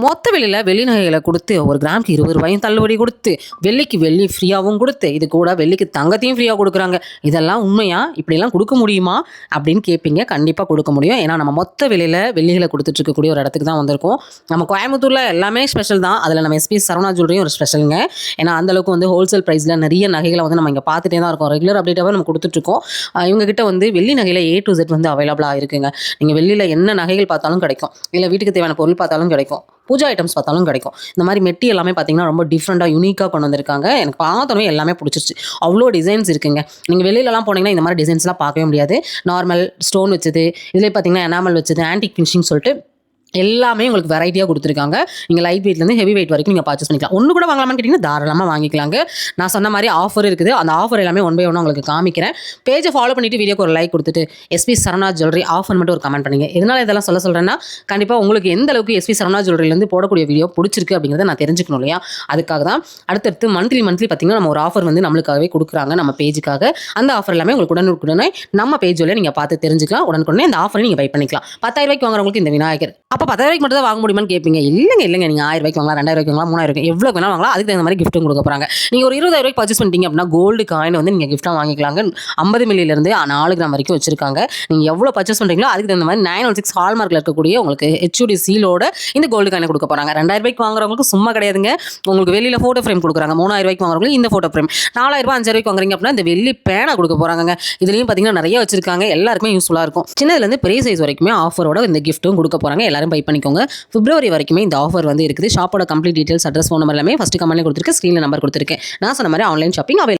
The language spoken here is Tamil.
மொத்த வெளியில் வெள்ளி நகைகளை கொடுத்து ஒரு கிராமுக்கு 20 ரூபாயும் தள்ளுபடி கொடுத்து வெள்ளிக்கு வெள்ளி ஃப்ரீயாகவும் கொடுத்து இது கூட வெள்ளிக்கு தங்கத்தையும் ஃப்ரீயாக கொடுக்குறாங்க. இதெல்லாம் உண்மையா? இப்படிலாம் கொடுக்க முடியுமா அப்படின்னு கேட்பீங்க. கண்டிப்பாக கொடுக்க முடியும். ஏன்னா நம்ம மொத்த வெளியில் வெள்ளிகளை கொடுத்துட்டு இருக்கக்கூடிய ஒரு இடத்துக்கு தான் வந்திருக்கோம். நம்ம கோயம்புத்தூரில் எல்லாமே ஸ்பெஷல் தான். அதில் நம்ம எஸ்பி சரவணா ஜுவல்லரியும் ஒரு ஸ்பெஷலுங்க. ஏன்னா அந்தளவுக்கு வந்து ஹோல்சேல் ப்ரைஸில் நிறைய நகைகளை வந்து நம்ம இங்கே பார்த்துட்டே தான் இருக்கோம். ரெகுலர் அப்டேட்டாகவே நம்ம கொடுத்துட்ருக்கோம். இவங்ககிட்ட வந்து வெள்ளி நகையில் A to Z வந்து அவைலபிளாக இருக்குங்க. நீங்கள் வெள்ளியில் என்ன நகைகள் பார்த்தாலும் கிடைக்கும். இல்லை வீட்டுக்கு தேவையான பொருள் பார்த்தாலும் கிடைக்கும். பூஜா ஐட்டம்ஸ் பார்த்தாலும் கிடைக்கும். இந்த மாதிரி மெட்டி எல்லாமே பார்த்தீங்கன்னா ரொம்ப டிஃப்ரெண்ட்டாக யூனிக்காக கொண்டு வந்திருக்காங்க. எனக்கு பார்த்தோன்னே எல்லாமே பிடிச்சிருச்சு. அவ்வளோ டிசைன்ஸ் இருக்குங்க. நீங்கள் வெளியிலலாம் போனீங்கன்னா இந்த மாதிரி டிசைன்ஸ்லாம் பார்க்கவே முடியாது. நார்மல் ஸ்டோன் வச்சது, இதிலே பார்த்தீங்கன்னா எனாமல் வச்சது, ஆன்டிக் ஃபினிஷிங் சொல்லிட்டு எல்லாமே உங்களுக்கு வெரைட்டியாக கொடுத்துருக்காங்க. நீங்கள் லைட் வெயிட்லேருந்து ஹெவி வெயிட் வரைக்கும் நீங்கள் பர்ச்சேஸ் பண்ணிக்கலாம். ஒன்று கூட வாங்கலாமான்னு கேட்டிங்கன்னா தாராளமாக வாங்கிக்கலாங்க. நான் சொன்ன மாதிரி ஆஃபர் இருக்குது. அந்த ஆஃபர் எல்லாமே ஒன் பை ஒன்று உங்களுக்கு காமிக்கிறேன். பேஜை ஃபாலோ பண்ணிவிட்டு வீடியோக்கு ஒரு லைக் கொடுத்துட்டு எஸ்பி சரவணா ஜுவல்லரி ஆஃபர் மட்டும் ஒரு கமெண்ட் பண்ணிங்க. எதனால் இதெல்லாம் சொல்கிறேன்னா கண்டிப்பாக உங்களுக்கு எந்த அளவுக்கு எஸ்பி சரவணா ஜுவல்லரிலேருந்து போடக்கூடிய வீடியோ பிடிச்சிருக்கு அப்படிங்கிறத நான் தெரிஞ்சுக்கணும் இல்லையா? அதுக்காக தான் அடுத்தடுத்து மந்த்லி பார்த்தீங்கன்னா நம்ம ஒரு ஆஃபர் வந்து நம்மளுக்காகவே கொடுக்குறாங்க நம்ம பேஜுக்காக. அந்த ஆஃபர் எல்லாமே உங்களுக்கு உடனுக்குடனே நம்ம பேஜில் நீங்கள் பார்த்து தெரிஞ்சுக்கலாம். உடனுக்குடனே அந்த ஆஃபரை நீங்கள் பை பண்ணிக்கலாம். 10,000 ரூபாய்க்கு வாங்குறவங்களுக்கு இந்த விநாயகர். அப்போ 10,000 மட்டும் தான் வாங்க முடியுமான்னு கேட்பீங்க. இல்லைங்க நீங்கள் 1000 ரூபாய்க்கு வாங்கலாம், 2000 ரூபாய்க்கு வாங்கலாம், 3000 ரூபாய்க்கு எவ்வளோ வேணால் வாங்கலாம். அதுக்கு தகுந்த மாதிரி கிஃப்ட்டும் கொடுக்க போகிறாங்க. நீங்கள் ஒரு 20,000 ரூபாய்க்கு பர்ச்சேஸ் பண்ணிட்டீங்க அப்படின்னா கோல்டு காயின் வந்து நீங்கள் கிஃப்ட்டாக வாங்கிக்கலாங்க. 50 மில்லியிலேருந்து 4 கிராம் வரைக்கும் வச்சிருக்காங்க. நீங்கள் எவ்வளோ பர்ச்சேஸ் பண்ணுறீங்களோ அதுக்கு தகுந்த மாதிரி 916 ஹால்மார்க்கில் இருக்கக்கூடிய உங்களுக்கு HUD சீலோட இந்த கோல்டு காயினை கொடுக்க போகிறாங்க. 2000 ரூபாய்க்கு வாங்குறவங்களுக்கு சும்மா கிடையாதுங்க. உங்களுக்கு வெளியில் ஃபோட்டோ ஃப்ரேம் கொடுக்குறாங்க. 3000 ரூபாய்க்கு வாங்குறவங்களுக்கு இந்த ஃபோட்டோ ஃப்ரேம், 4000 ரூபாய் 5000 ரூபாய்க்கு வாங்குறீங்க அப்படின்னா இந்த வெள்ளி பேனா கொடுக்க போகிறாங்க. இதுலேயும் பார்த்தீங்கன்னா நிறைய வச்சிருக்காங்க. எல்லாருக்குமே யூஸ்ஃபுல்லாக இருக்கும். சின்னதுலேருந்து பெரிய சைஸ் வரைக்குமே ஆஃபரோட இந்த கிஃப்ட்டும் கொடுக்க போகிறாங்க. எல்லாரும் பை பண்ணிக்கோங்க. பிப்ரவரி வரைக்குமே இந்த ஆஃபர் வந்து இருக்குது. ஷாப்போட complete details, address, phone number எல்லாமே ஃபர்ஸ்ட் கமெண்ட்ல கொடுத்துருக்கேன். ஸ்க்ரீனில் நம்பர் கொடுத்துருக்கேன். நான் சொன்ன மாதிரி ஆன்லைன் ஷாப்பிங் அவைலபிள்.